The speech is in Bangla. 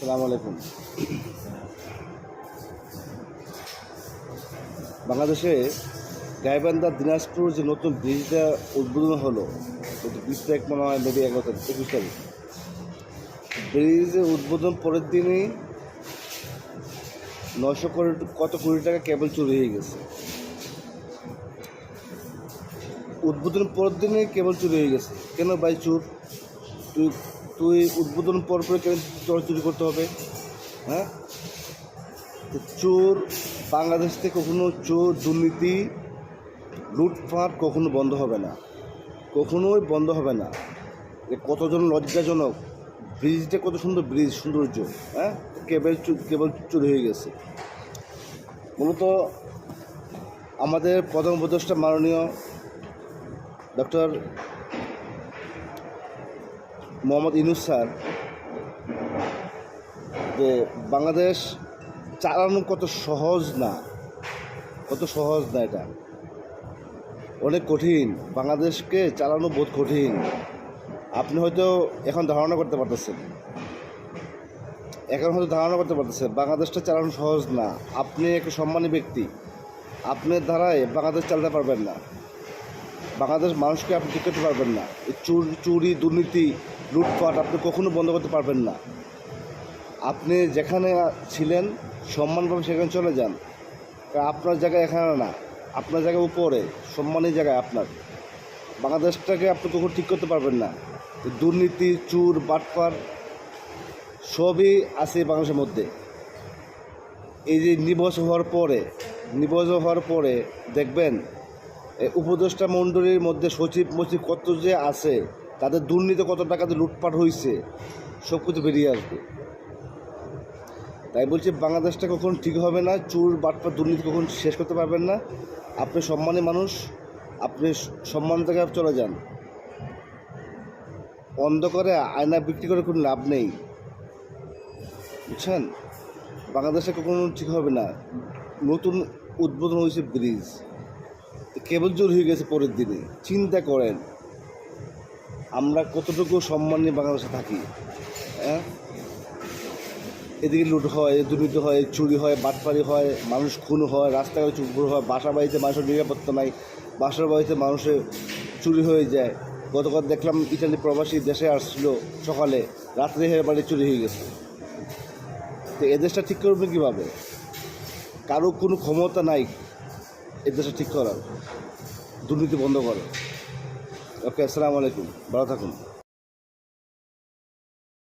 আসসালামু আলাইকুম। বাংলাদেশে গাইবান্ধা দিনাজপুর যে নতুন ব্রিজটা উদ্বোধন হলো, 20 তারিখ মনে হয়, মেবি 21 তারিখ। ব্রিজের উদ্বোধন পরের দিনই 900 কত কোটি টাকা কেবল চুরি হয়ে গেছে। উদ্বোধন পরের দিনই কেবল চুরি হয়ে গেছে। কেন ভাই চুর? তুই উদ্বোধন পর কেন চুরি করতে হবে? হ্যাঁ, চোর বাংলাদেশ থেকে কখনো চোর, দুর্নীতি, লুটপাট কখনো বন্ধ হবে না, কখনোই বন্ধ হবে না। কতজন লজ্জাজনক! ব্রিজটা কত সুন্দর ব্রিজ, সৌন্দর্য, হ্যাঁ, কেবল চুরি হয়ে গেছে। মূলত আমাদের প্রধান উপদেষ্টা মাননীয় ডক্টর মোহাম্মদ ইউনূস স্যার যে বাংলাদেশ চালানো কত সহজ না, এটা অনেক কঠিন। বাংলাদেশকে চালানো বহুত কঠিন। আপনি হয়তো এখন ধারণা করতে পারতেছেন, বাংলাদেশটা চালানো সহজ না। আপনি একটা সম্মানী ব্যক্তি, আপনার দ্বারায় বাংলাদেশ চালাতে পারবেন না, বাংলাদেশ মানুষকে আপনি ঠিক করতে পারবেন না। এই চুরি, দুর্নীতি, লুটপাট আপনি কখনো বন্ধ করতে পারবেন না। আপনি যেখানে ছিলেন সম্মানভাবে সেখানে চলে যান। আপনার জায়গায় এখানে না, আপনার জায়গায় উপরে, সম্মানের জায়গায় আপনার। বাংলাদেশটাকে আপনি কখনো ঠিক করতে পারবেন না। দুর্নীতি, চুর, বাটপার সবই আছে বাংলাদেশের মধ্যে। এই যে নিবস হওয়ার পরে দেখবেন উপদেষ্টা মণ্ডলীর মধ্যে সচিব কত যে আছে, তাদের দুর্নীতি কত টাকাতে লুটপাট হয়েছে, সব কিছু বেরিয়ে আসবে। তাই বলছি, বাংলাদেশটা কখন ঠিক হবে না। চুর, বাটপার, দুর্নীতি কখন শেষ করতে পারবেন না। আপনি সম্মানী মানুষ, আপনি সম্মান থেকে চলে যান। অন্ধকারে আয়না বিক্রি করে কোনো লাভ নেই, বুঝছেন? বাংলাদেশে কখনো ঠিক হবে না। নতুন উদ্বোধন হয়েছে ব্রিজ, কেবল চুরি হয়ে গেছে পরের দিনে। চিন্তা করেন আমরা কতটুকু সম্মান নিয়ে বাংলাদেশে থাকি। হ্যাঁ, এদিকে লুট হয়, দুর্নীতি হয়, চুরি হয়, বাটপারি হয়, মানুষ খুন হয়, রাস্তাঘাটে চুর হয়, বাসা বাড়িতে মানুষের নিরাপত্তা নাই, বাসার বাড়িতে মানুষের চুরি হয়ে যায়। গতকাল দেখলাম ইটালি প্রবাসী দেশে আসছিল, সকালে রাত্রে বাড়ি চুরি হয়ে গেছে। তো এ দেশটা ঠিক করবে কীভাবে? কারো কোনো ক্ষমতা নাই এ দেশটা ঠিক করার, দুর্নীতি বন্ধ করে। ওকে, আসসালামু আলাইকুম, ভালো থাকুন।